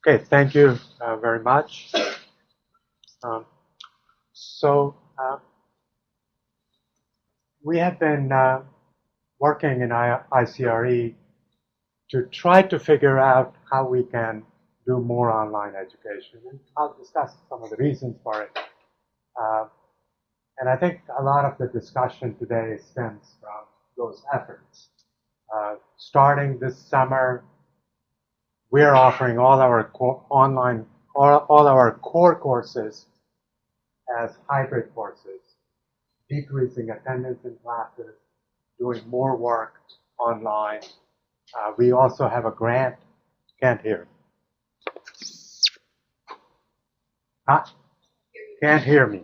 Okay, thank you very much. Um, so we have been working in ICRE to try to figure out how we can do more online education. And I'll discuss some of the reasons for it. And I think a lot of the discussion today stems from those efforts. Starting this summer, we're offering all our all our core courses as hybrid courses, decreasing attendance in classes, doing more work online. We also have a grant. Can't hear. Huh? Can't hear me.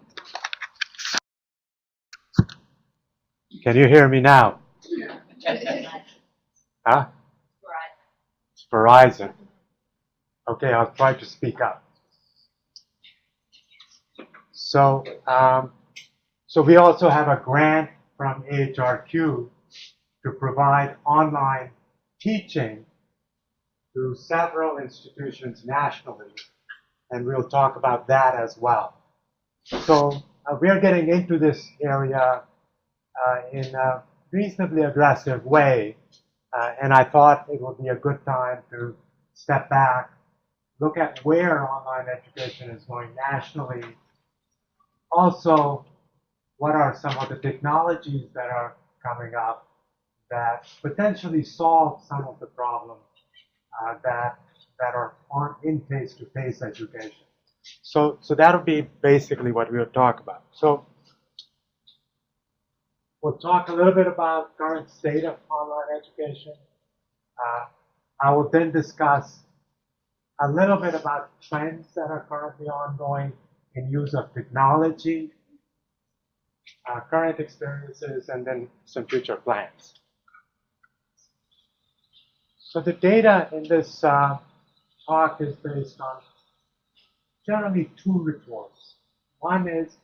Can you hear me now? Huh? It's Verizon. Okay, I'll try to speak up. So we also have a grant from AHRQ to provide online teaching to several institutions nationally, and we'll talk about that as well. So we're getting into this area in a reasonably aggressive way, and I thought it would be a good time to step back, look at where online education is going nationally. Also, what are some of the technologies that are coming up that potentially solve some of the problems that are in face-to-face education. So that'll be basically what we'll talk about. So we'll talk a little bit about current state of online education. I will then discuss a little bit about trends that are currently ongoing in use of technology, current experiences, and then some future plans. So the data in this talk is based on generally two reports. One is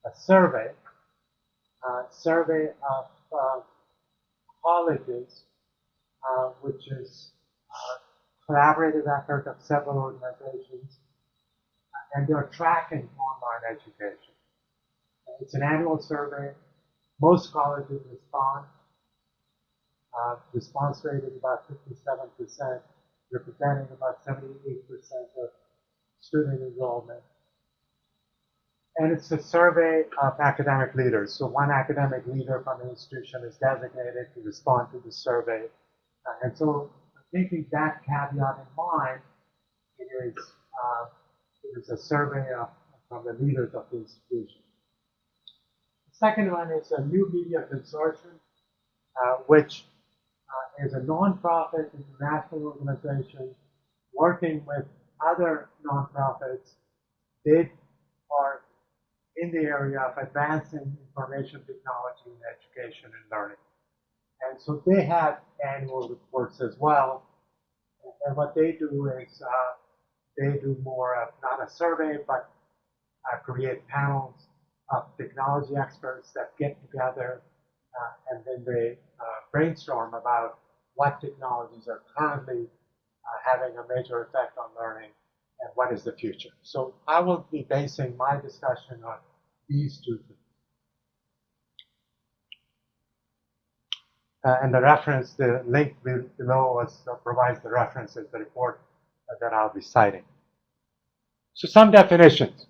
a survey of colleges, which is a collaborative effort of several organizations, and they're tracking online education. It's an annual survey. Most colleges respond. Response rate is about 57%, representing about 78% of student enrollment. And it's a survey of academic leaders. So one academic leader from an institution is designated to respond to the survey. And so taking that caveat in mind, it is a survey from the leaders of the institution. The second one is a New Media Consortium, which is a nonprofit international organization working with other nonprofits. They are in the area of advancing information technology in education and learning. And so they have annual reports as well. And what they do is they do more of not a survey, but create panels of technology experts that get together and then they brainstorm about what technologies are currently having a major effect on learning and what is the future. So I will be basing my discussion on these two things. And the link below provides the references, the report that I'll be citing. So some definitions.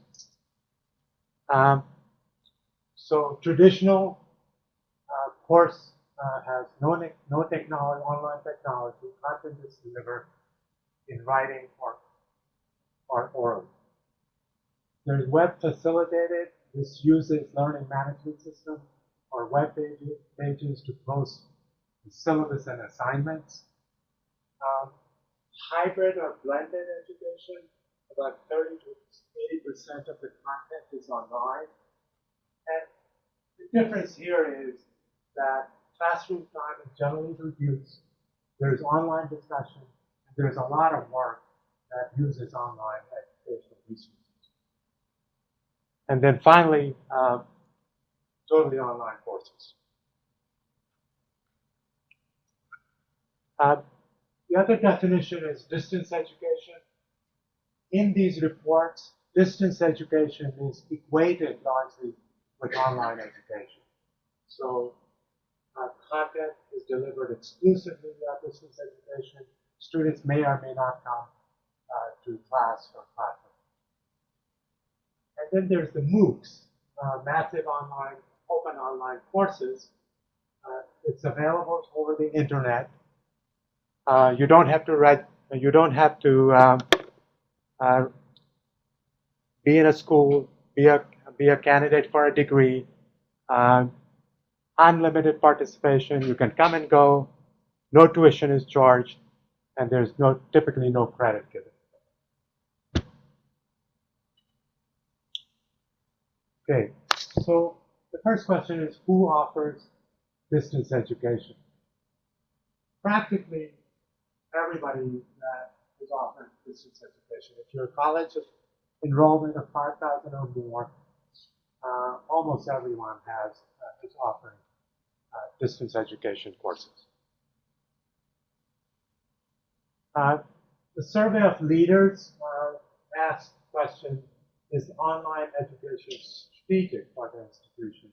So traditional course has no technology, online technology. Content is delivered in writing or oral. There's web facilitated. This uses learning management system or web pages to post the syllabus and assignments. Hybrid or blended education, about 30 to 80% of the content is online. And the difference here is that classroom time is generally reduced. There's online discussion, and there's a lot of work that uses online educational resources. And then finally, totally online courses. The other definition is distance education. in these reports, distance education is equated largely with online education. So content is delivered exclusively via distance education. Students may or may not come to class or classroom. And then there's the MOOCs, massive online, open online courses. It's available over the internet. You don't have to be in a school, be a candidate for a degree. Unlimited participation. You can come and go. No tuition is charged, and there's typically no credit given. Okay, so the first question is, who offers distance education? Practically everybody that is offering distance education. If you're a college of enrollment of 5,000 or more, almost everyone is offering distance education courses. The survey of leaders asked the question, is online education strategic for the institution?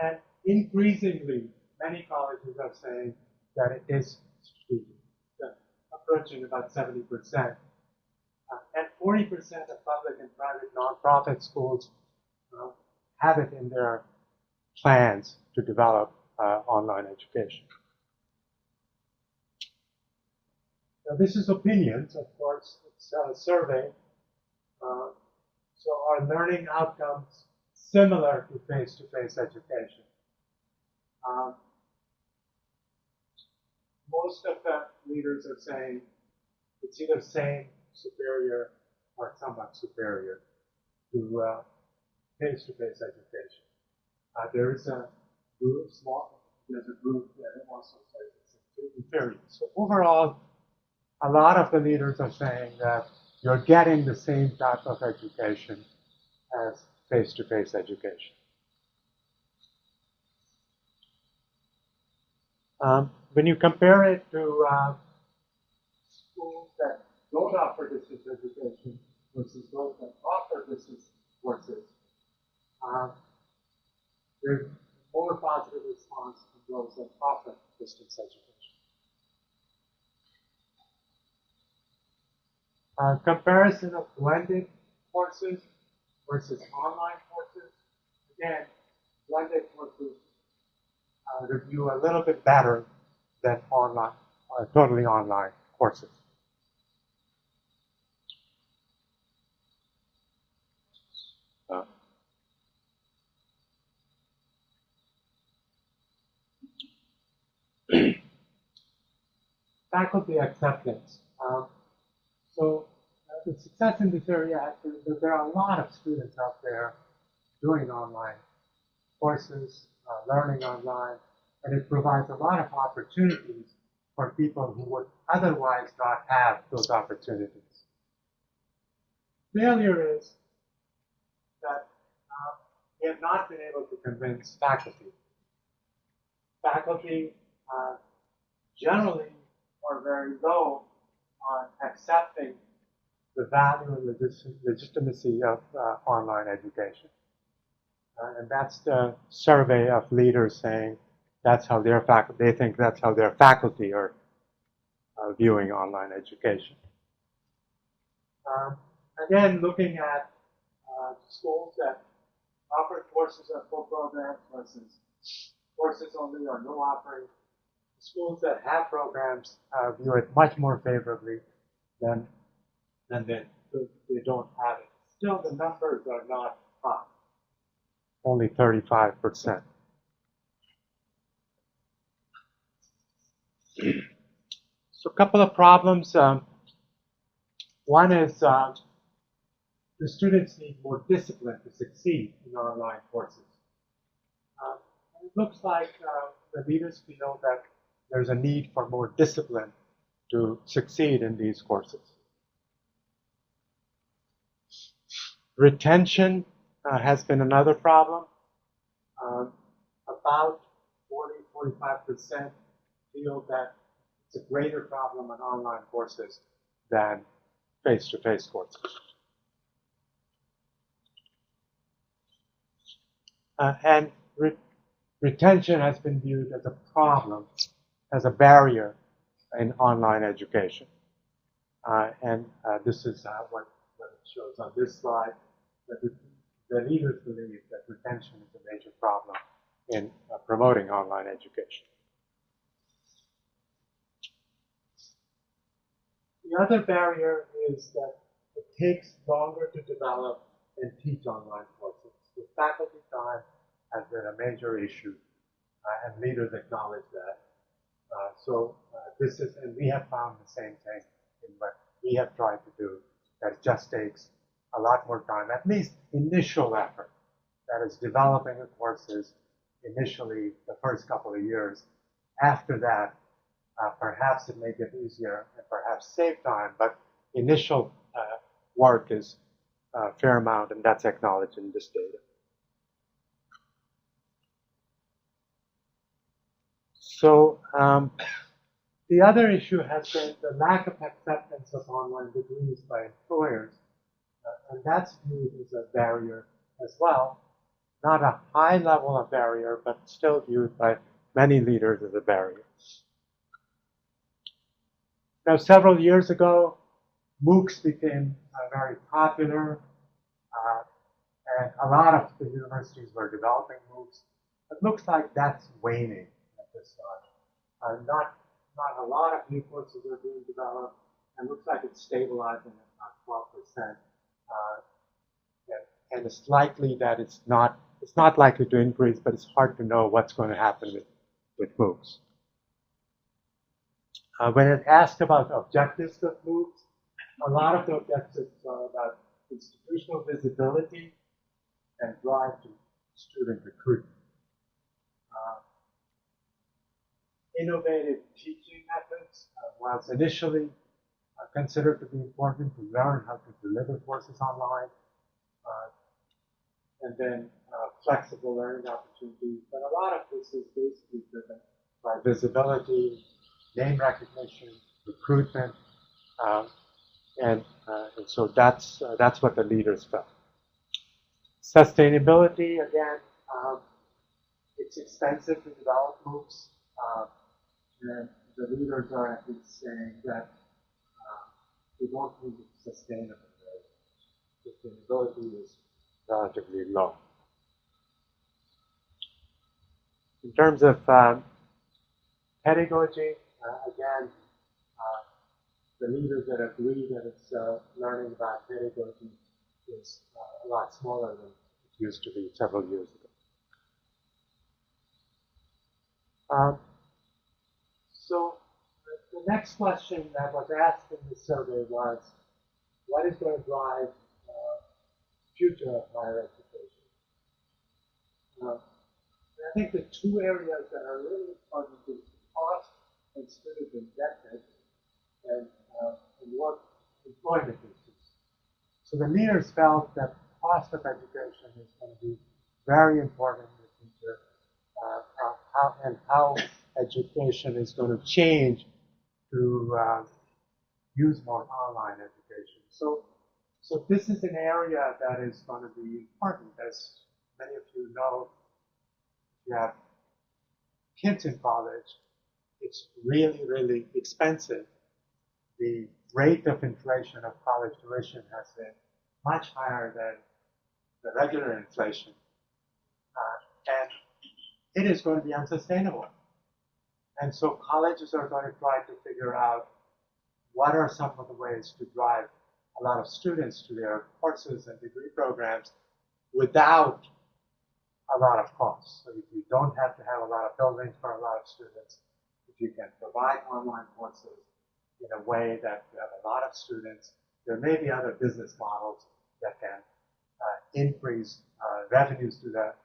And increasingly, many colleges are saying that it is strategic, approaching about 70%. And 40% of public and private nonprofit schools have it in their plans to develop online education. Now, this is opinions, of course. It's a survey. So are learning outcomes similar to face-to-face education? Most of the leaders are saying it's either same, superior, or somewhat superior to face-to-face education. There's a group that also says it's inferior. So overall, a lot of the leaders are saying that you're getting the same type of education as face-to-face education. When you compare it to schools that don't offer distance education versus those that offer distance courses, there's more positive response from those that offer distance education. Comparison of blended courses versus online courses. Again, blended courses review a little bit better than online, totally online courses. Faculty acceptance. So the success in this area has been that there are a lot of students out there doing online courses, learning online, and it provides a lot of opportunities for people who would otherwise not have those opportunities. Failure is that we have not been able to convince faculty. Faculty generally are very low on accepting the value and legitimacy of online education. And that's the survey of leaders saying that's how their faculty, they think that's how their faculty are viewing online education. Again, looking at schools that offer courses or full programs versus courses only or no offering. Schools that have programs view it much more favorably than they don't have it. Still, the numbers are not high. Only 35%. So a couple of problems. One is the students need more discipline to succeed in online courses. It looks like the leaders feel that there's a need for more discipline to succeed in these courses. Retention has been another problem. About 40-45% feel that it's a greater problem on online courses than face-to-face courses. And retention has been viewed as a problem, as a barrier in online education. This is what it shows on this slide, that the leaders believe that retention is a major problem in promoting online education. The other barrier is that it takes longer to develop and teach online courses. The faculty time has been a major issue, and leaders acknowledge that. This is, and we have found the same thing in what we have tried to do, that it just takes a lot more time, at least initial effort. That is, developing the courses initially the first couple of years. After that, perhaps it may get easier and perhaps save time, but initial work is a fair amount, and that's acknowledged in this data. So the other issue has been the lack of acceptance of online degrees by employers, and that's viewed as a barrier as well. Not a high level of barrier, but still viewed by many leaders as a barrier. Now, several years ago, MOOCs became very popular, and a lot of the universities were developing MOOCs. It looks like that's waning at this time. Not a lot of new courses are being developed, and it looks like it's stabilizing at about 12%. And it's likely that it's not likely to increase, but it's hard to know what's going to happen with MOOCs. When it asked about the objectives of MOOCs, a lot of the objectives are about institutional visibility and drive to student recruitment. Innovative teaching methods, whilst initially considered to be important to learn how to deliver courses online, and then flexible learning opportunities. But a lot of this is basically driven by visibility, name recognition, recruitment, and so that's what the leaders felt. Sustainability, again, it's expensive to develop MOOCs, and the leaders are at least saying that we don't think it's sustainable. Sustainability is relatively low. In terms of pedagogy, again, the leaders that agree that it's learning about pedagogy is a lot smaller than it used to be several years ago. So the next question that was asked in this survey was, what is going to drive future of higher education? I think the two areas that are really important is cost and student indebtedness and what employment issues. So the leaders felt that cost of education is going to be very important in the future, how education is going to change to use more online education. So this is an area that is going to be important. As many of you know, if you have kids in college, it's really, really expensive. The rate of inflation of college tuition has been much higher than the regular inflation. And it is going to be unsustainable. And so colleges are going to try to figure out what are some of the ways to drive a lot of students to their courses and degree programs without a lot of costs. So if you don't have to have a lot of buildings for a lot of students, if you can provide online courses in a way that you have a lot of students, there may be other business models that can increase revenues to that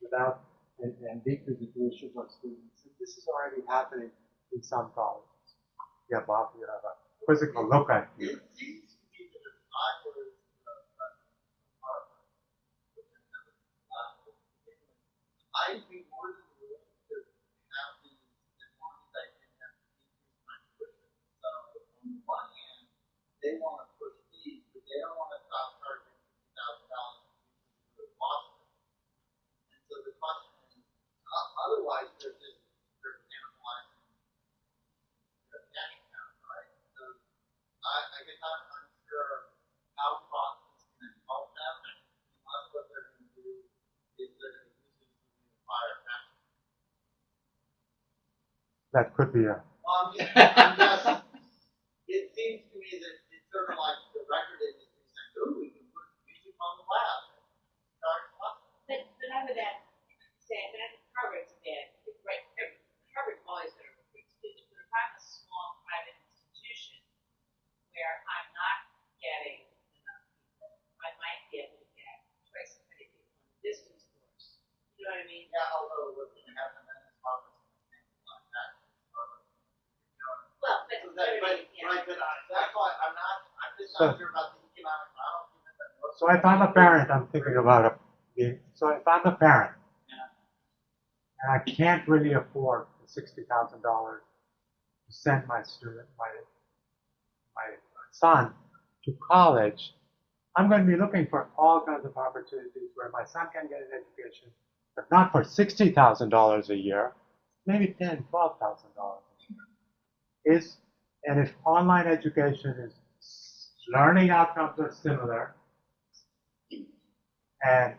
without and decrease the tuition for students. And this is already happening in some colleges. Yeah, Bob, you have a quizzical look at you. It seems to me that if I was I'd be more than willing to have these as long as I didn't have to increase my tuition. So on the one hand, they want to otherwise they're cannibalizing the cash account, right? So I guess I'm unsure how process can help them unless what they're going to do is they're going to use it to fire cash. That could be a. Well, I'm just, it seems to me that it's sort of like the record industry saying, ooh, we can put music on the lab. But I would add, that Harvard's bad. Right, Harvard's always been a recruit student. But if I'm a small private institution where I'm not getting enough people, I might be able to get twice as many people in the distance course. You know what I mean? Yeah, although we're going to have tremendous progress like that. Well, but, So that, yeah. right, but that's why I'm just not sure about the economic model. So if I'm a parent, I'm thinking about it. So if I'm a parent, and I can't really afford the $60,000 to send my student, my son, to college, I'm going to be looking for all kinds of opportunities where my son can get an education, but not for $60,000 a year, maybe $10,000, $12,000 a year. And if online education is learning outcomes are similar, and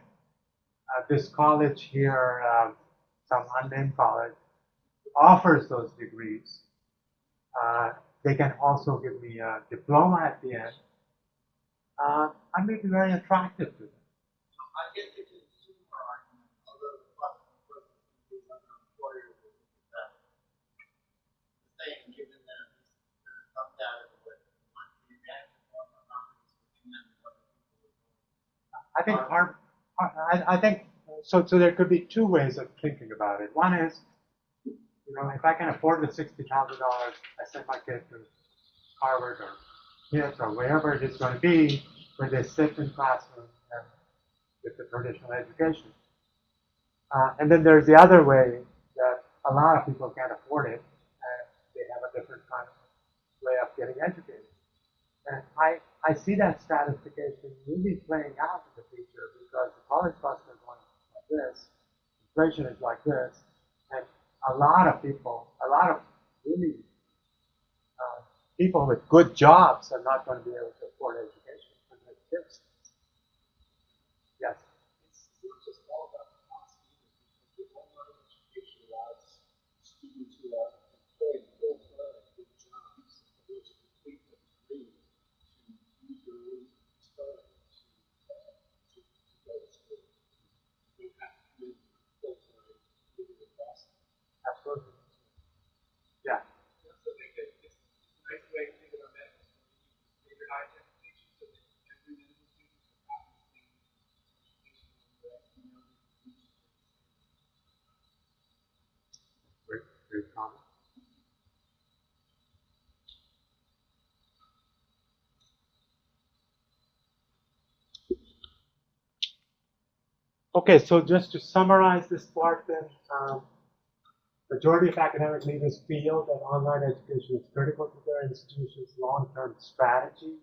this college here, some unnamed college, offers those degrees. They can also give me a diploma at the end. I may be very attractive to them. I get the consumer argument, although the question is other employers will look at that. The same, given that there's some data that might be advantage of one or companies which then other people are I think I think so. So there could be two ways of thinking about it. One is, if I can afford the $60,000, I send my kid to Harvard or Yale or wherever it is going to be, where they sit in classroom and get the traditional education. And then there's the other way that a lot of people can't afford it, and they have a different kind of way of getting educated. And I see that stratification really playing out in the future because the college costs are going like this, inflation is like this, and a lot of people really people with good jobs are not going to be able to afford education for their kids. Yes. It's not just all about the cost either, because online education allows students who are employed full-time with jobs in order to complete the degree to use their own time to go to school. You don't have to commit full-time living in Boston. Absolutely. Yeah. It also makes it a nice way to think about medical school. You standardize education so that every medical student can have the same education on the Great comment. Okay, so just to summarize this part then, majority of academic leaders feel that online education is critical to their institution's long-term strategy.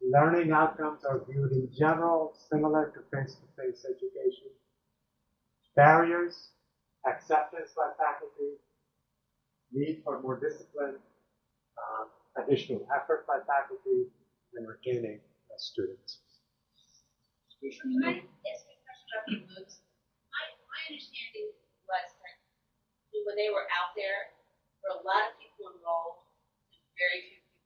Learning outcomes are viewed in general similar to face-to-face education. Barriers, acceptance by faculty, need for more discipline, additional effort by faculty, and retaining students. Can I ask a question about the MOOCs? My understanding was that when they were out there, there were a lot of people enrolled, and very few people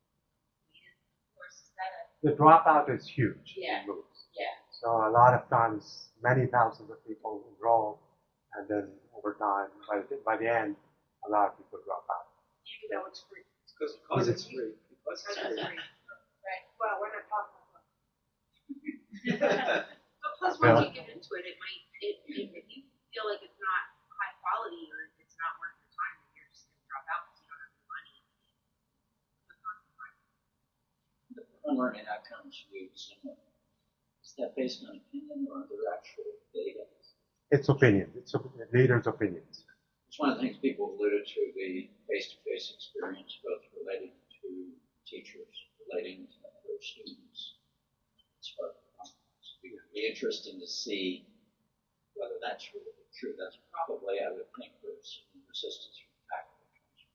completed the course. Is that The dropout is huge Yeah. in MOOCs. Yeah. So a lot of times, many thousands of people enroll, and then over time, by the end, a lot of people drop out. Even though it's free. Because it's free. Because it's free. Right. Well, we're not talking about But plus, once you get into it, if you feel like it's not high quality or if it's not worth your time, then you're just going to drop out because you don't have the money. The learning outcomes you similar. Is that based on opinion or their actual data? It's opinion. It's leaders' opinions. It's one of the things people alluded to, the face-to-face experience, both relating to teachers, relating to their students. It's hard to be interesting to see whether that's really true. That's probably, I would think, where some resistance from faculty comes from.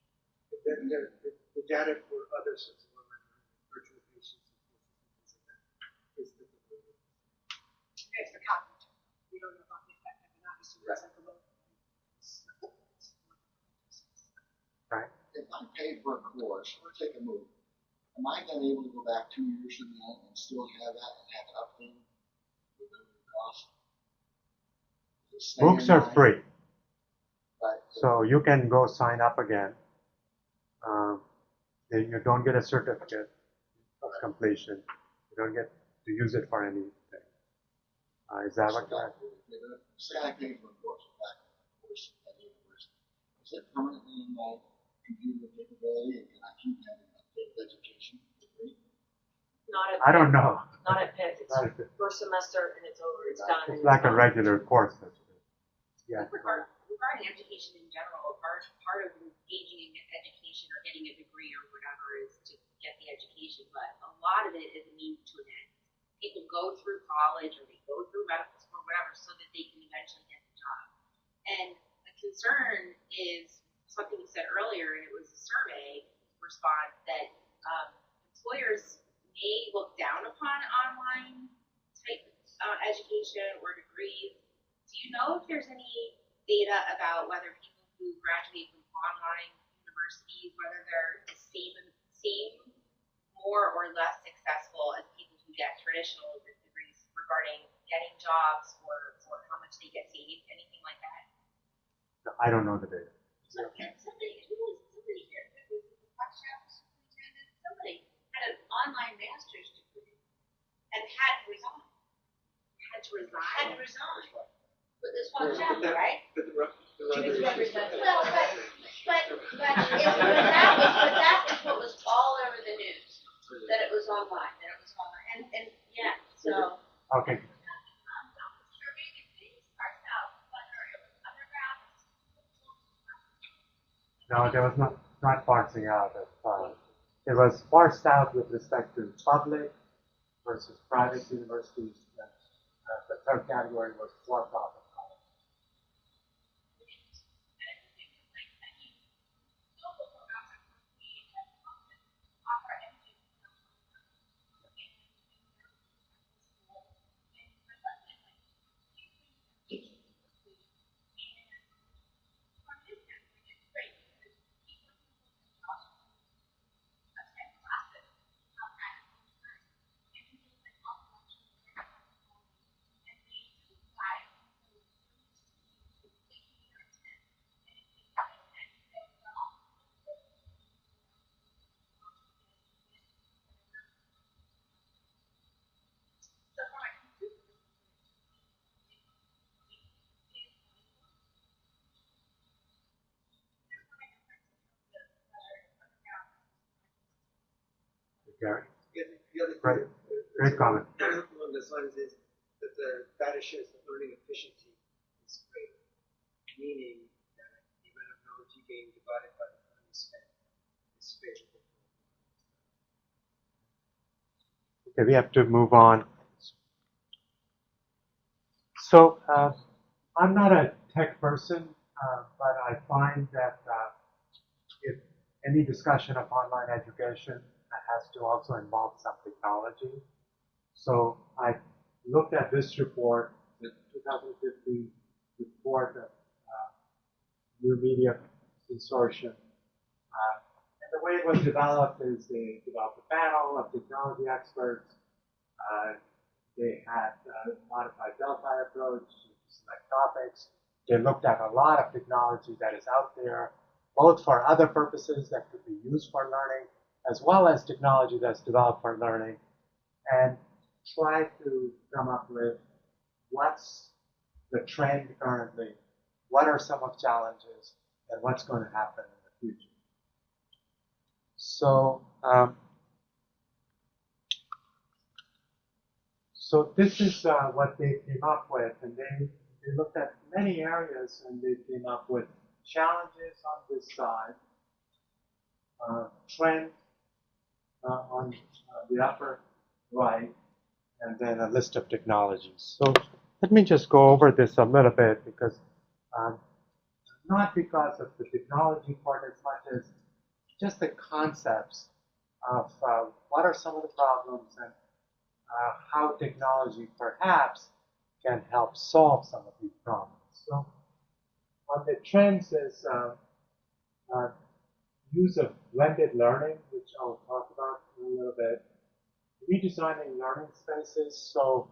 The data for other sorts of online virtual patients and courses and things like that is difficult. There's the cognitive. We don't know about the effective, and obviously Right. it's like a low. Right? If I pay for a course or take a MOOC, am I then able to go back 2 years from now and still have that and have it updated with no cost? Does it stay MOOCs in are my- free, Right. so you can go sign up again. You don't get a certificate of completion. You don't get to use it for anything. Is that what you're asking? Say I paid for a course, a course at the university. Is it permanently in my computer capability and can I keep having updated education for free? Not at I don't Pitt. know. Not at Pitt. It's Not at Pitt. first semester and it's over. It's done. It's and like a gone. regular course. Yeah. Regarding education in general, part of engaging in education or getting a degree or whatever is to get the education, but a lot of it is a means to an end. People go through college or they go through medical school or whatever so that they can eventually get the job. And the concern is something you said earlier, and it was a survey response that employers may look down upon online type education or degrees. Do you know if there's any data about whether people who graduate from online universities, whether they're the same, more or less successful as people who get traditional degrees regarding getting jobs or how much they get paid, anything like that? I don't know the data. Somebody here, it was the workshop superintendent, somebody had an online master's degree and had to resign. Had to resign. But this one chapter, right? But there are other issues. Well, but that was what was all over the news, that it was online, and yeah, so. Okay. No, there was not parsing out of. It was parsed out with respect to public versus private universities. The third category was for-profit college. Gary? The other Great. thing, Great comment. along those lines is that the data shows that learning efficiency is great, meaning that the amount of knowledge you gain divided by the time you spend is favorable. Okay, we have to move on. So I'm not a tech person, but I find that if any discussion of online education has to also involve some technology. So I looked at this report, the 2015 report of New Media Consortium. And the way it was developed is they developed a panel of technology experts. They had a modified Delphi approach to select topics. They looked at a lot of technology that is out there, both for other purposes that could be used for learning, as well as technology that's developed for learning, and try to come up with what's the trend currently, what are some of the challenges, and what's going to happen in the future. So this is what they came up with, and they looked at many areas, and they came up with challenges on this side, trend on the upper right, and then a list of technologies. So let me just go over this a little bit because Um, not because of the technology part as much as just the concepts of what are some of the problems and how technology perhaps can help solve some of these problems. So on the trends is use of blended learning, which I'll talk about in a little bit. Redesigning learning spaces. So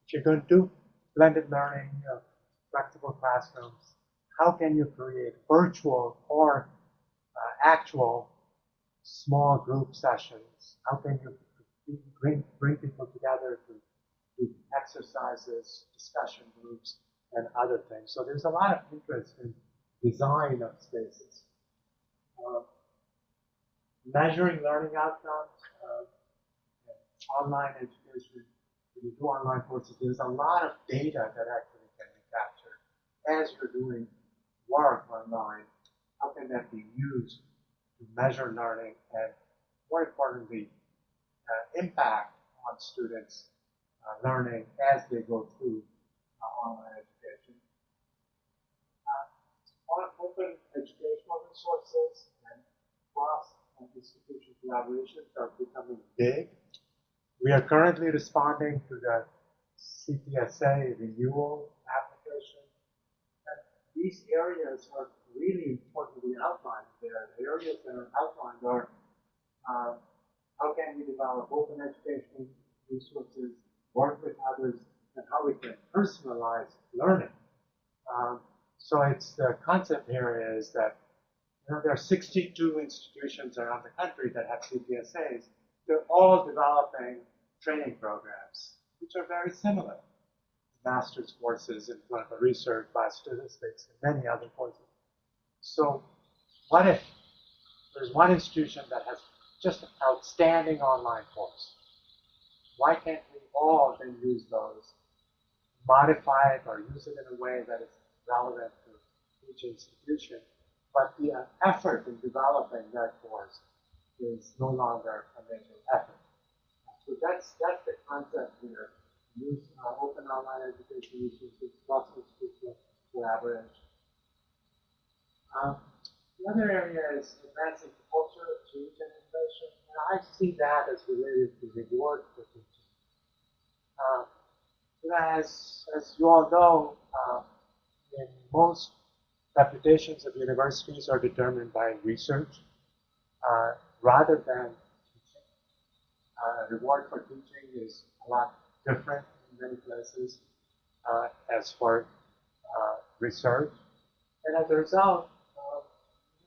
if you're going to do blended learning, flexible classrooms, how can you create virtual or actual small group sessions? How can you bring people together to do exercises, discussion groups, and other things? So there's a lot of interest in design of spaces. Measuring learning outcomes, online education, when you do online courses, there's a lot of data that actually can be captured as you're doing work online. How can that be used to measure learning and, more importantly, impact on students' learning as they go through online education? Open educational resources and cross-institutional collaborations are becoming big. We are currently responding to the CPSA renewal application. And these areas are really importantly outlined there. The areas that are outlined are how can we develop open educational resources, work with others, and how we can personalize learning. So it's the concept here is that there are 62 institutions around the country that have CPSAs. They're all developing training programs, which are very similar. Master's courses in clinical research, biostatistics, and many other courses. So what if there's one institution that has just an outstanding online course? Why can't we all then use those, modify it, or use it in a way that is relevant to each institution? But the effort in developing that course is no longer a major effort. So that's the concept here. Use open online education resources, cross-institutional collaboration. The other area is advancing culture of change and innovation. And I see that as related to reward for teaching. As you all know, in most reputations of universities are determined by research rather than teaching. Reward for teaching is a lot different in many places as for research. And as a result,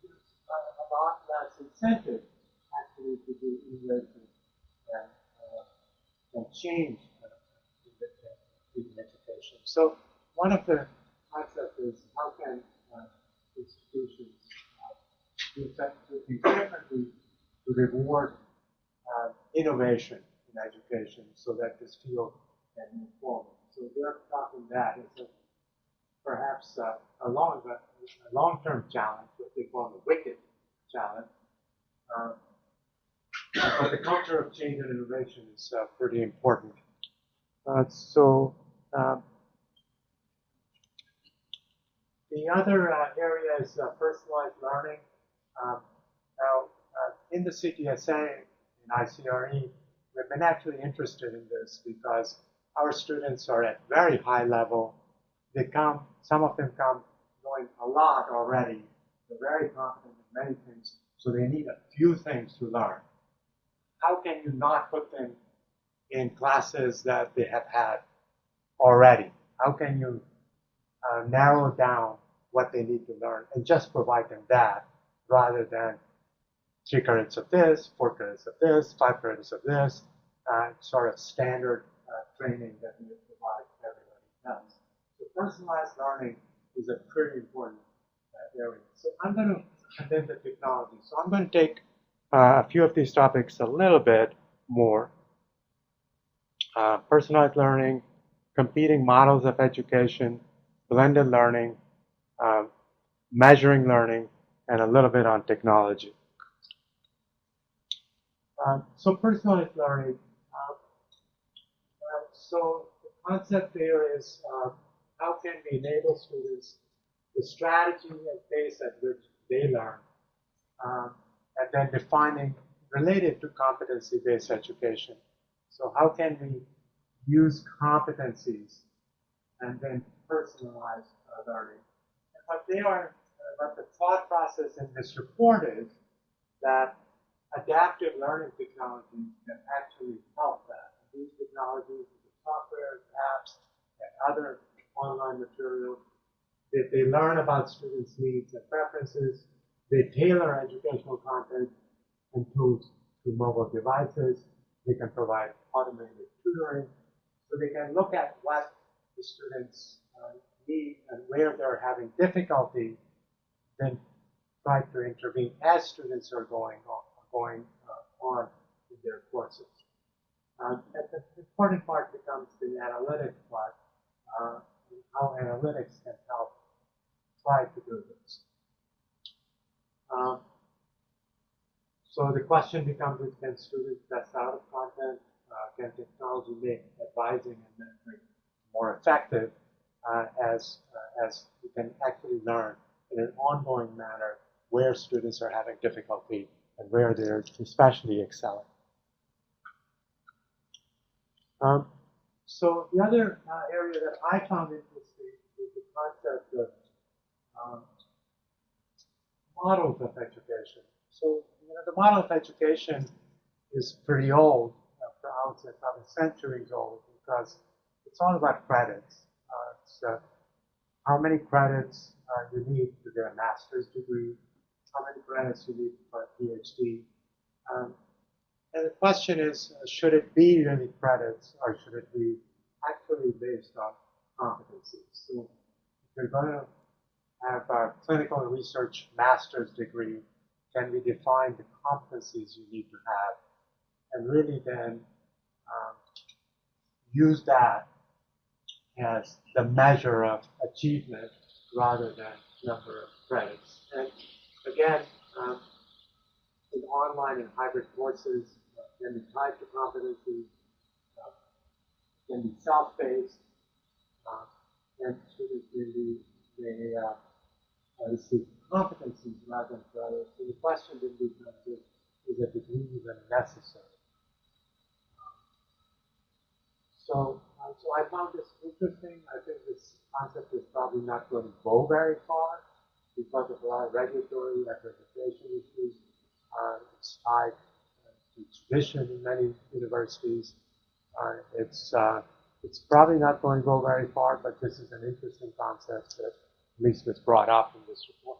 there's a lot less incentive actually to do innovation and change in education. So one of the concepts is how can institutions do something differently to reward innovation in education so that this field can move forward. So they're talking that as perhaps a long-term challenge, what they call the wicked challenge. But the culture of change and innovation is pretty important. The other area is personalized learning. Now, in the CTSA, in ICRE, we've been actually interested in this because our students are at very high level. Some of them come knowing a lot already. They're very confident in many things, so they need a few things to learn. How can you not put them in classes that they have had already? How can you narrow down what they need to learn and just provide them that rather than 3 credits of this, 4 credits of this, 5 credits of this, sort of standard training that we provide everybody else. So personalized learning is a pretty important area. So I'm going to, and then the technology. So I'm going to take a few of these topics a little bit more. Personalized learning, competing models of education, blended learning, measuring learning, and a little bit on technology. So personalized learning. So the concept there is how can we enable students the strategy and pace at which they learn, and then defining related to competency-based education. So how can we use competencies and then personalize learning? But the thought process in this report is that adaptive learning technologies can actually help that. These technologies, the software, apps, and other online materials, they learn about students' needs and preferences. They tailor educational content and tools to mobile devices. They can provide automated tutoring. So they can look at what the students need and where they're having difficulty, then try to intervene as students are going on in their courses. And the important part becomes the analytic part, and how analytics can help try to do this. So the question becomes, can students test out of content? Can technology make advising and mentoring more effective as we can actually learn in an ongoing manner where students are having difficulty and where they're especially excelling. So the other area that I found interesting is the concept of models of education. So the model of education is pretty old, I would say probably centuries old, because it's all about credits. It's how many credits you need to get a master's degree, how many credits you need for a PhD. And the question is, should it be really credits or should it be actually based on competencies? So if you're going to have a clinical research master's degree, can we define the competencies you need to have and really then use that as the measure of achievement rather than number of credits. And again, in online and hybrid courses, can be tied to competencies, can be self-paced, and students may receive competencies rather than credits. So the question then becomes, is a degree even necessary? So I found this interesting. I think this concept is probably not going to go very far because of a lot of regulatory accreditation issues. It's tied to tradition in many universities. It's probably not going to go very far, but this is an interesting concept that at least was brought up in this report.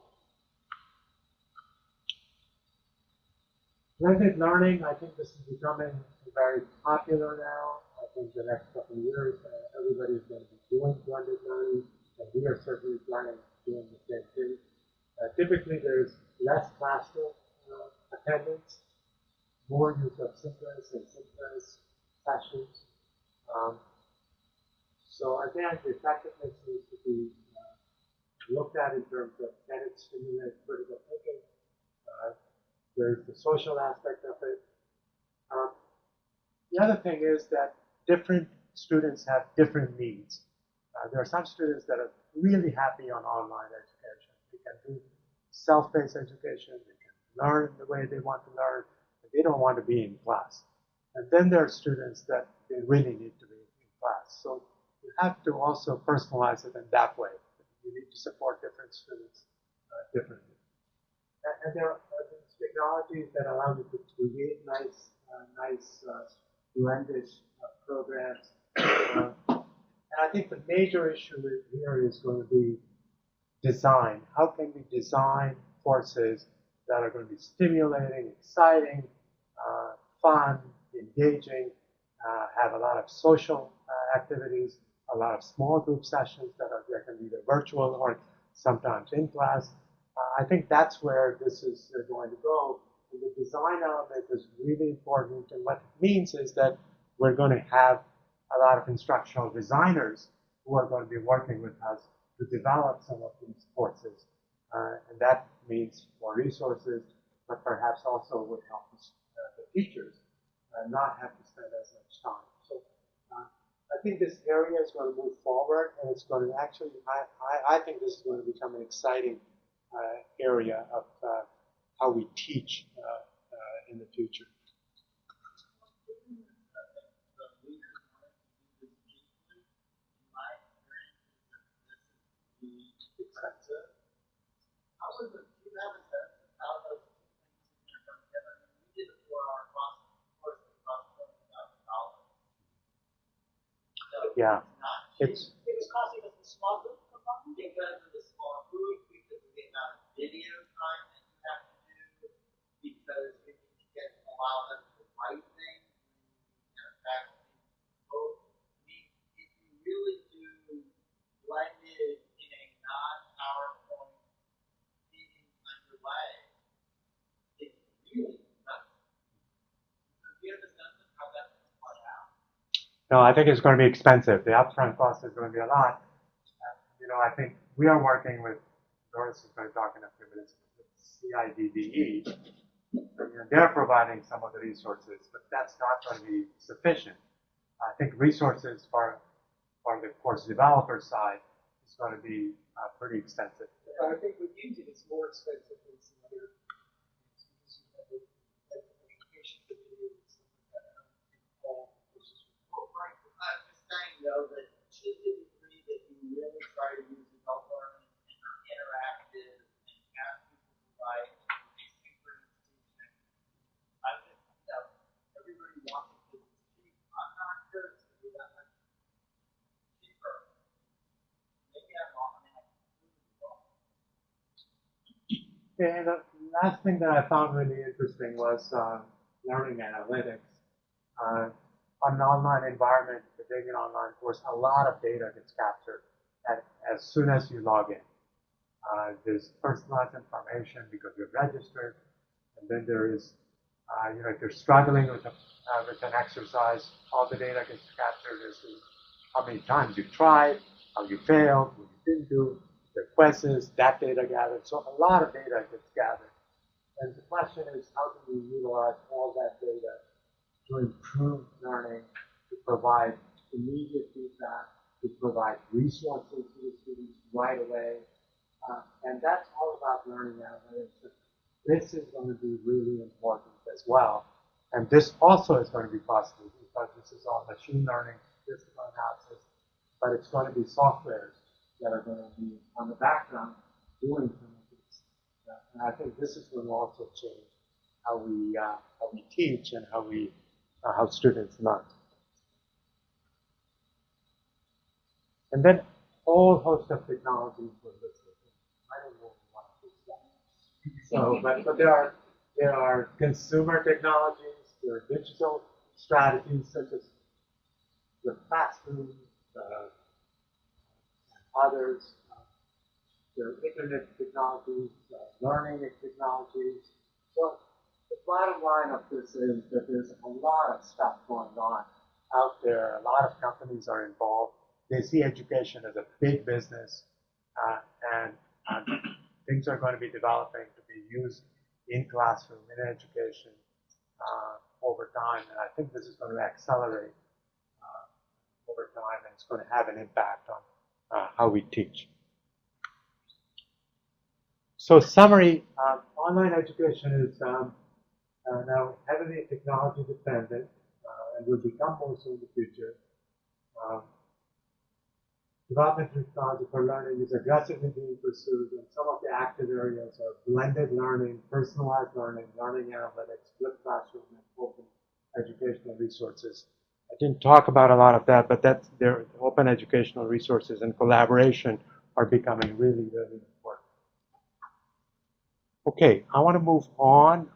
Blended learning, I think this is becoming very popular now. I think the next couple of years, everybody's going to be doing blended learning, and we are certainly planning on doing the same thing. Typically, there's less classroom attendance, more use of synchronous and synchronous sessions. So again, the effectiveness needs to be looked at in terms of can it stimulate critical thinking. There's the social aspect of it. The other thing is that different students have different needs. There are some students that are really happy on online education. They can do self-paced education. They can learn the way they want to learn. But they don't want to be in class. And then there are students that they really need to be in class. So you have to also personalize it in that way. You need to support different students differently. And there are these technologies that allow you to create nice blended programs. And I think the major issue here is going to be design. How can we design courses that are going to be stimulating, exciting, fun, engaging, have a lot of social activities, a lot of small group sessions that can be either virtual or sometimes in class. I think that's where this is going to go. And the design element is really important. And what it means is that we're going to have a lot of instructional designers who are going to be working with us to develop some of these courses. And that means more resources, but perhaps also would help the teachers not have to spend as much time. So I think this area is going to move forward, and it's going to actually, I think this is going to become an exciting area of how we teach in the future. How was it? Do you have a sense of how those two things come together? I mean, we did a 4-hour course that cost $20,000. So Yeah, it's not cheap. It was costing us the small group component. Because of the small group, because of the amount of video time that you have to do, because you need to get allow them to write things, faculty, both. I mean, if you really do blend it in a non-PowerPoint meeting underway, it's really expensive. So do you have a sense of how that's going to play out? no, I think it's going to be expensive. The upfront cost is going to be a lot. I think we are working with, Doris is going to talk in a few minutes, with CIDDE. They're providing some of the resources, but that's not going to be sufficient. I think resources for the course developer side is going to be pretty expensive. I think with Unity it's more expensive than some other things because you have like education video and stuff like that. I don't think all courses Well, Frank, I'm just saying though that to the degree that you really try to use adult learning and are interactive and have people provide asynchronous teaching, I just everybody wants it because it's cheap. I'm not sure it's going to be that much cheaper. Maybe I'm wrong. I mean, I completely wrong. And the last thing that I found really interesting was learning analytics. On an online environment, if you're taking an online course, a lot of data gets captured as soon as you log in. There's personalized information because you're registered, and then there is, if you're struggling with an exercise, all the data gets captured as to how many times you tried, how you failed, what you didn't do, the quizzes, that data gathered. So a lot of data gets gathered. And the question is, how do we utilize all that data to improve learning, to provide immediate feedback, to provide resources to the students right away. And that's all about learning analytics. This is going to be really important as well. And this also is going to be possible because this is all machine learning, statistical analysis, but it's going to be softwares that are going to be on the background doing some of this. And I think this is going to also change how we teach and how students learn. And then a whole host of technologies were listed. I don't know what this is. So, but there are consumer technologies, there are digital strategies such as the classroom, and others. There are internet technologies, learning technologies. So the bottom line of this is that there's a lot of stuff going on out there. A lot of companies are involved. They see education as a big business, and things are going to be developing to be used in classroom, in education over time. And I think this is going to accelerate over time, and it's going to have an impact on how we teach. So summary, online education is now heavily technology dependent and will become more so in the future. Development of technology for learning is aggressively being pursued, and some of the active areas are blended learning, personalized learning, learning analytics, flipped classroom, and open educational resources. I didn't talk about a lot of that, but that's their open educational resources and collaboration are becoming really, really important. Okay, I want to move on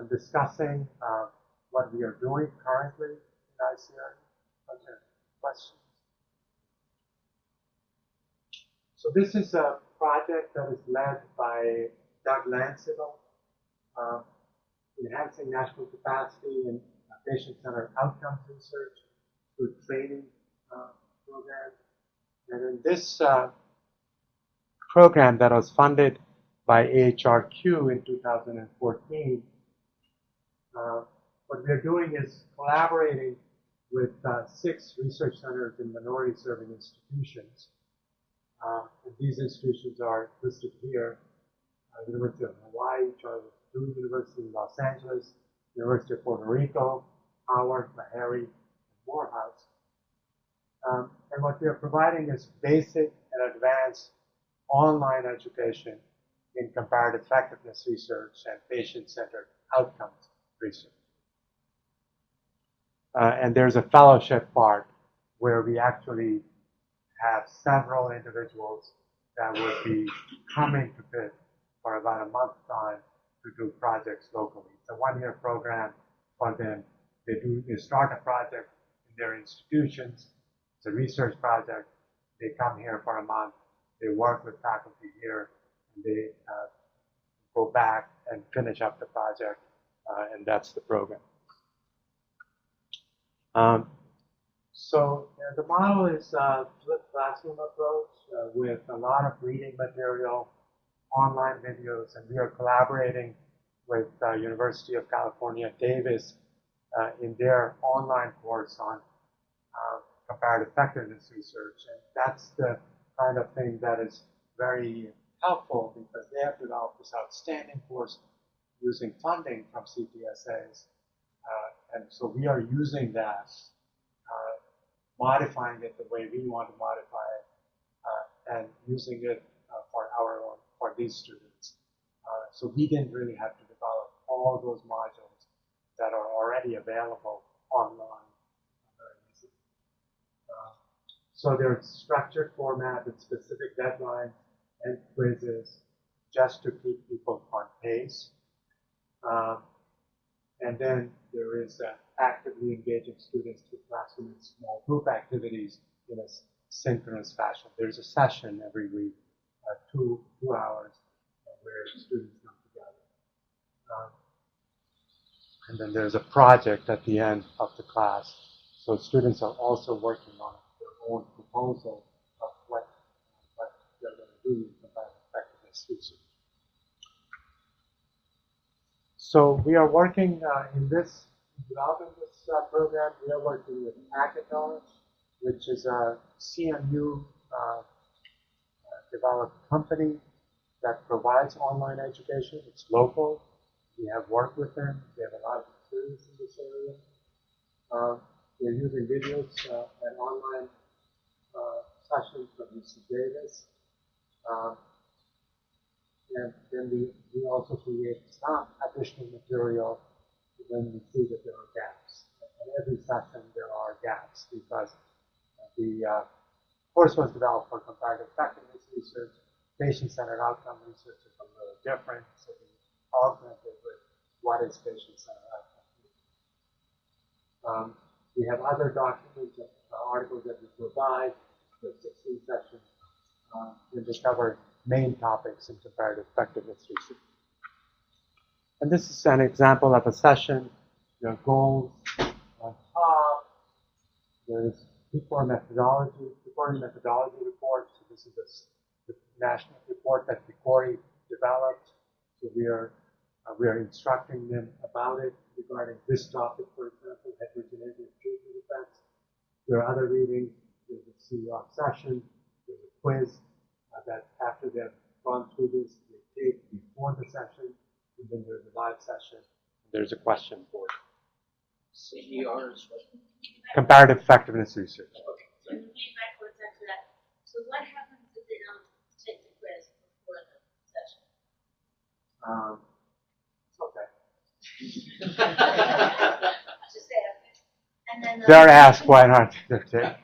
discussing what we are doing currently in ICR. Are there questions? So this is a project that is led by Doug Lanceville, enhancing national capacity in patient-centered outcomes research through training programs. And in this program that was funded by AHRQ in 2014, what we're doing is collaborating with 6 research centers in minority-serving institutions. And these institutions are listed here. University of Hawaii, Charles Sturt University in Los Angeles, University of Puerto Rico, Howard, Meharry, and Morehouse. And what we are providing is basic and advanced online education in comparative effectiveness research and patient-centered outcomes research. And there's a fellowship part where we actually have several individuals that would be coming to Pitt for about a month's time to do projects locally. It's a 1-year program for them. They start a project in their institutions. It's a research project. They come here for a month. They work with faculty here, and they go back and finish up the project, and that's the program. So the model is a flipped classroom approach with a lot of reading material, online videos, and we are collaborating with University of California, Davis in their online course on comparative effectiveness research. And that's the kind of thing that is very helpful because they have developed this outstanding course using funding from CPSAs. And so we are using that, modifying it the way we want to modify it, and using it for these students. So we didn't really have to develop all those modules that are already available online very easily. So there's structured format with specific deadlines and quizzes just to keep people on pace. And then there is actively engaging students through classroom and small group activities in a synchronous fashion. There's a session every week, 2 hours, where students come together. And then there's a project at the end of the class. So students are also working on their own proposal of what they're going to do in comparative effectiveness research. So we are working developing this program. We are working with Hackathon, which is a CMU developed company that provides online education. It's local. We have worked with them. They have a lot of experience in this area. They're using videos and online sessions from UC Davis. And then we also create some additional material when we see that there are gaps. In every session, there are gaps because the course was developed for comparative effectiveness research. Patient-centered outcome research is a little different, so we augment it with what is patient-centered outcome. We have other documents, articles that we provide. There are 16 sections, and they cover main topics in comparative effectiveness research. And this is an example of a session. There are goals on top. There's reporting methodology report. So this is the national report that Kapoor developed. So we are instructing them about it regarding this topic, for example, heterogeneity of treatment effects. There are other readings. There's a CEOC session. There's a quiz that after they've gone through this, they take before the session. And then there's a live session. And there's a question board. CERs. Comparative effectiveness research. And feedback was after that. So what happens if they don't take the quiz before the session? It's okay. Just say okay. And then They're asked why not to take.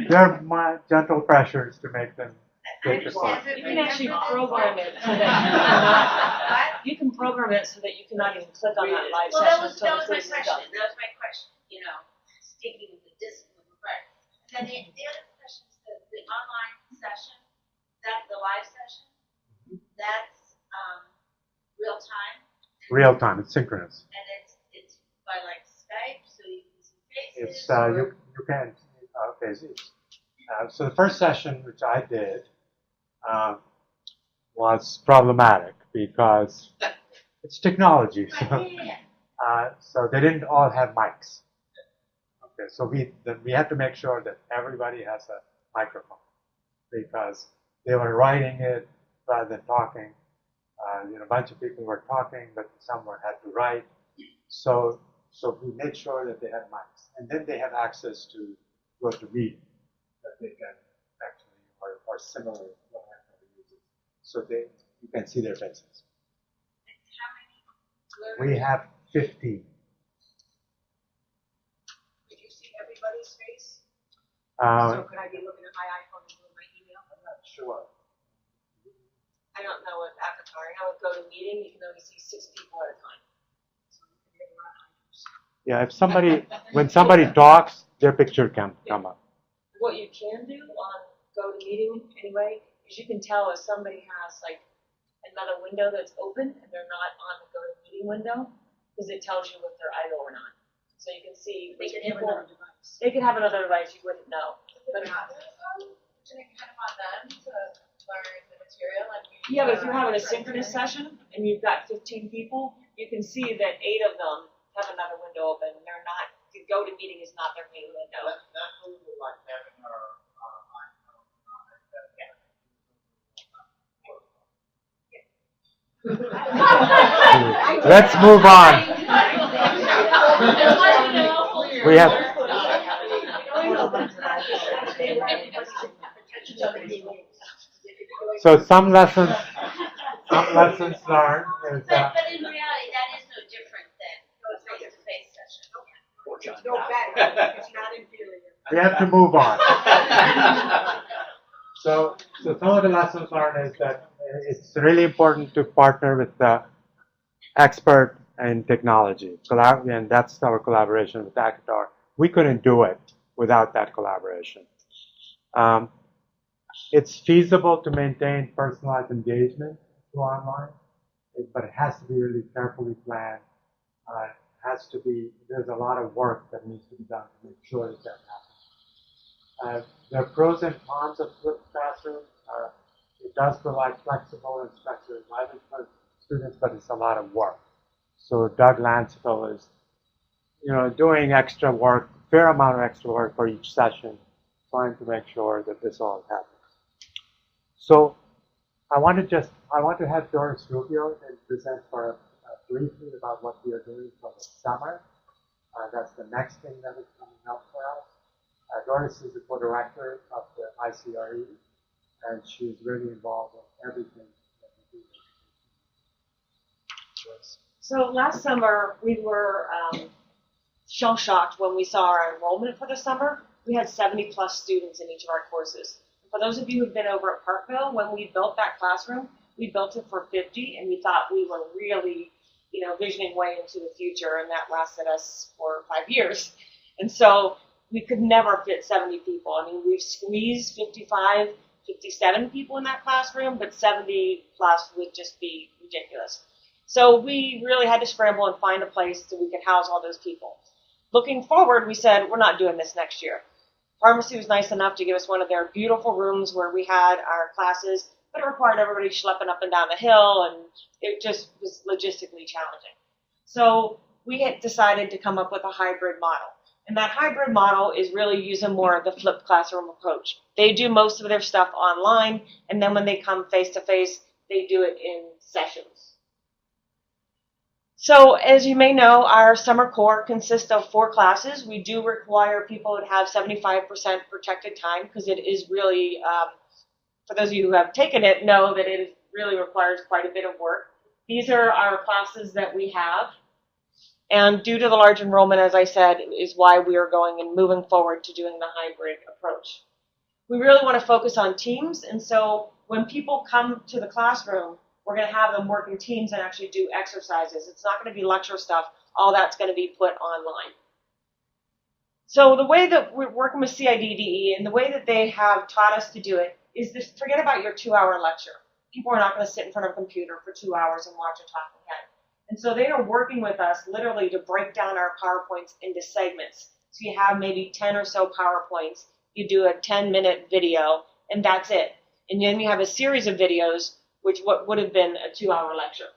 There are my gentle pressures to make them take the course. You can actually program it so that you cannot. You can program it so that you cannot even click on that live well, session that was until my the quiz is question. done. That was my question. You know, sticking with the discipline required. And then the other question is the online session, the live session, that's real time. Real time. It's synchronous. And it's by like Skype, so you can see faces. It's you can okay. So the first session, which I did, was problematic because it's technology. So, so they didn't all have mics. Okay, so we had to make sure that everybody has a microphone because they were writing it rather than talking. A bunch of people were talking, but someone had to write. So we made sure that they had mics, and then they have access to go to meet that they can actually or similar whatever uses, so you can see their faces. We have 50. Could you see everybody's face? Uh, So could I be looking at my iPhone and doing my email? I'm not sure. I don't know with Avatar. I know with GoToMeeting, you can only see 6 people at a time. So you can get a lot of items. Yeah, when somebody talks, their picture can come up. What you can do on GoToMeeting anyway is you can tell if somebody has like another window that's open and they're not on the GoToMeeting window because it tells you if they're idle or not. So you can see They which could have people. another device. They could have another device you wouldn't know. But not. Can I kind of on them to learn the material and Yeah, but if you're having a synchronous session and you've got 15 people, you can see that 8 of them have another window open and they're not. The GoToMeeting is not their main window. That's a little like having our Let's move on. We have. So some lessons learned is But in reality, that is no different than a face-to-face session. No better. It's not inferior. we have to move on. So some of the lessons learned is that it's really important to partner with the expert in technology, and that's our collaboration with Akatar. We couldn't do it without that collaboration. It's feasible to maintain personalized engagement through online, but it has to be really carefully planned. There's a lot of work that needs to be done to make sure that happens. There are pros and cons of flipped classroom. It does provide flexible and structured environment for students, but it's a lot of work. So Doug Lansfield is, doing extra work, fair amount of extra work for each session, trying to make sure that this all happens. So I want to have Doris Rubio and present briefly about what we are doing for the summer. That's the next thing that is coming up for us. Doris is the co-director of the ICRE, and she's really involved in everything that we do. So last summer, we were shell-shocked when we saw our enrollment for the summer. We had 70 plus students in each of our courses. For those of you who've been over at Parkville, when we built that classroom, we built it for 50, and we thought we were really, visioning way into the future, and that lasted us for 5 years. And so we could never fit 70 people. I mean, we've squeezed 55, 57 people in that classroom, but 70 plus would just be ridiculous. So we really had to scramble and find a place that we could house all those people. Looking forward, we said, we're not doing this next year. Pharmacy was nice enough to give us one of their beautiful rooms where we had our classes, but it required everybody schlepping up and down the hill, and it just was logistically challenging. So we had decided to come up with a hybrid model. And that hybrid model is really using more of the flipped classroom approach. They do most of their stuff online, and then when they come face-to-face, they do it in sessions. So as you may know, our summer core consists of 4 classes. We do require people to have 75% protected time because it is really, for those of you who have taken it, know that it really requires quite a bit of work. These are our classes that we have. And due to the large enrollment, as I said, is why we are going and moving forward to doing the hybrid approach. We really want to focus on teams, and so when people come to the classroom, we're going to have them work in teams and actually do exercises. It's not going to be lecture stuff. All that's going to be put online. So the way that we're working with CIDDE and the way that they have taught us to do it is this: forget about your 2-hour lecture. People are not going to sit in front of a computer for 2 hours and watch a talking head. And so they are working with us literally to break down our PowerPoints into segments. So you have maybe 10 or so PowerPoints. You do a 10-minute video, and that's it. And then you have a series of videos, which would have been a 2-hour lecture.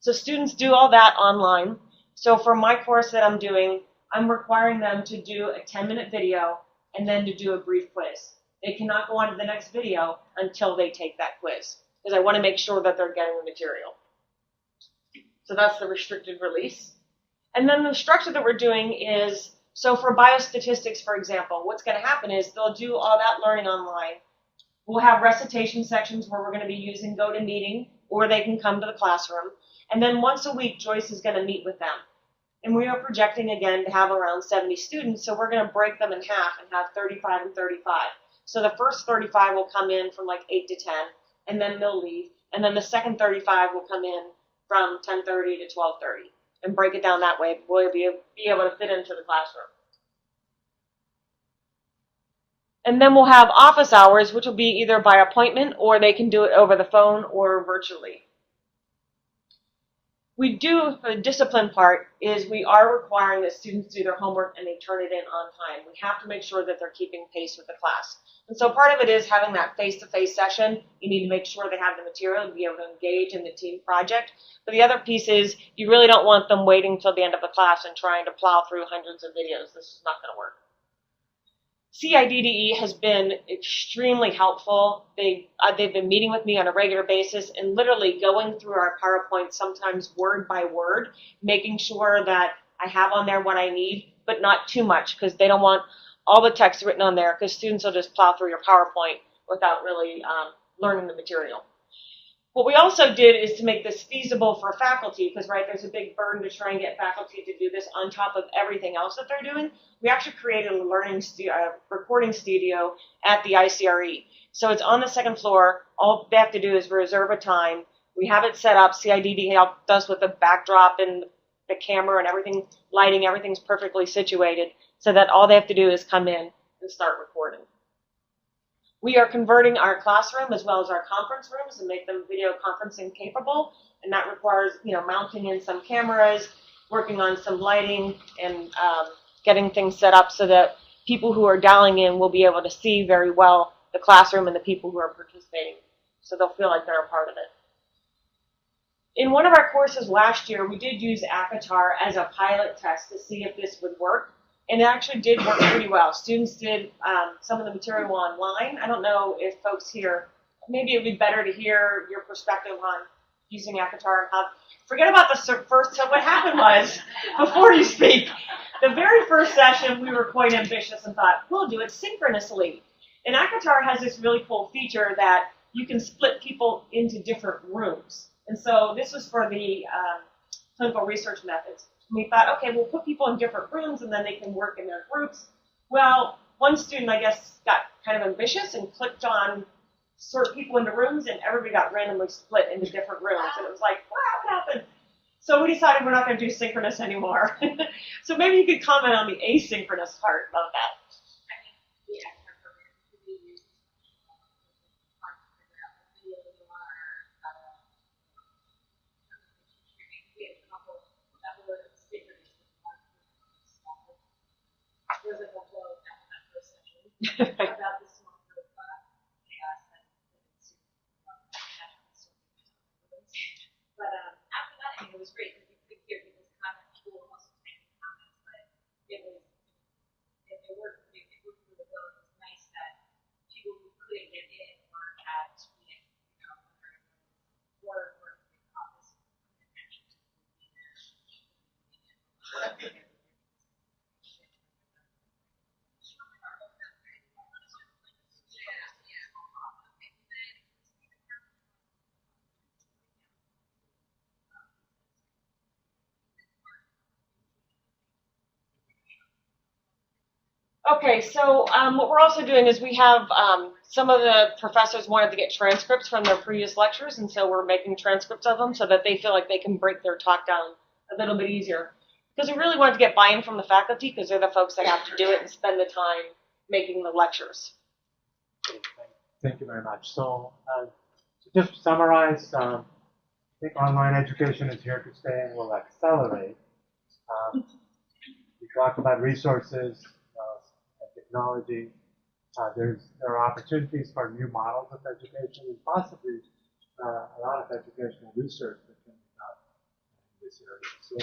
So students do all that online. So for my course that I'm doing, I'm requiring them to do a 10-minute video and then to do a brief quiz. They cannot go on to the next video until they take that quiz, because I want to make sure that they're getting the material. So that's the restricted release. And then the structure that we're doing is, so for biostatistics, for example, what's going to happen is they'll do all that learning online. We'll have recitation sections where we're going to be using GoToMeeting, or they can come to the classroom. And then once a week, Joyce is going to meet with them. And we are projecting, again, to have around 70 students, so we're going to break them in half and have 35 and 35. So the first 35 will come in from like 8 to 10, and then they'll leave. And then the second 35 will come in from 10:30 to 12:30, and break it down that way. We'll be able to fit into the classroom. And then we'll have office hours, which will be either by appointment, or they can do it over the phone or virtually. We do, for the discipline part, is we are requiring that students do their homework and they turn it in on time. We have to make sure that they're keeping pace with the class. And so part of it is having that face-to-face session. You need to make sure they have the material to be able to engage in the team project. But the other piece is you really don't want them waiting till the end of the class and trying to plow through hundreds of videos. This is not going to work. CIDDE has been extremely helpful. They've been meeting with me on a regular basis and literally going through our PowerPoint, sometimes word by word, making sure that I have on there what I need, but not too much, because they don't want all the text written on there, because students will just plow through your PowerPoint without really learning the material. What we also did is to make this feasible for faculty, because, right, there's a big burden to try and get faculty to do this on top of everything else that they're doing. We actually created a recording studio at the ICRE. So it's on the second floor. All they have to do is reserve a time. We have it set up. CIDD helped us with the backdrop and the camera and everything, lighting, everything's perfectly situated, so that all they have to do is come in and start recording. We are converting our classroom as well as our conference rooms and make them video conferencing capable, and that requires, mounting in some cameras, working on some lighting, and getting things set up so that people who are dialing in will be able to see very well the classroom and the people who are participating, so they'll feel like they're a part of it. In one of our courses last year, we did use ACOTAR as a pilot test to see if this would work. And it actually did work pretty well. Students did some of the material online. I don't know if folks here, maybe it would be better to hear your perspective on using ACOTAR and how. Forget about the first. So what happened was, before you speak, the very first session we were quite ambitious and thought, we'll do it synchronously. And ACOTAR has this really cool feature that you can split people into different rooms. And so this was for the clinical research methods. We thought, okay, we'll put people in different rooms and then they can work in their groups. Well, one student, I guess, got kind of ambitious and clicked on sort people into rooms, and everybody got randomly split into different rooms. And it was like, wow, what happened? So we decided we're not going to do synchronous anymore. So maybe you could comment on the asynchronous part of that. Was a whole flow after that first session about the small group chaos that ensued. But after that, I mean, it was great because you could hear people's comments. People were also making comments, but it worked. It worked really well. It was nice that people who couldn't get in or had to be in, were in the office and actually be there. Okay, so what we're also doing is we have some of the professors wanted to get transcripts from their previous lectures, and so we're making transcripts of them so that they feel like they can break their talk down a little bit easier. Because we really wanted to get buy-in from the faculty, because they're the folks that have to do it and spend the time making the lectures. Thank you very much. So just to summarize, I think online education is here to stay and will accelerate. We talked about resources, technology. There are opportunities for new models of education and possibly a lot of educational research that can be done in this area. So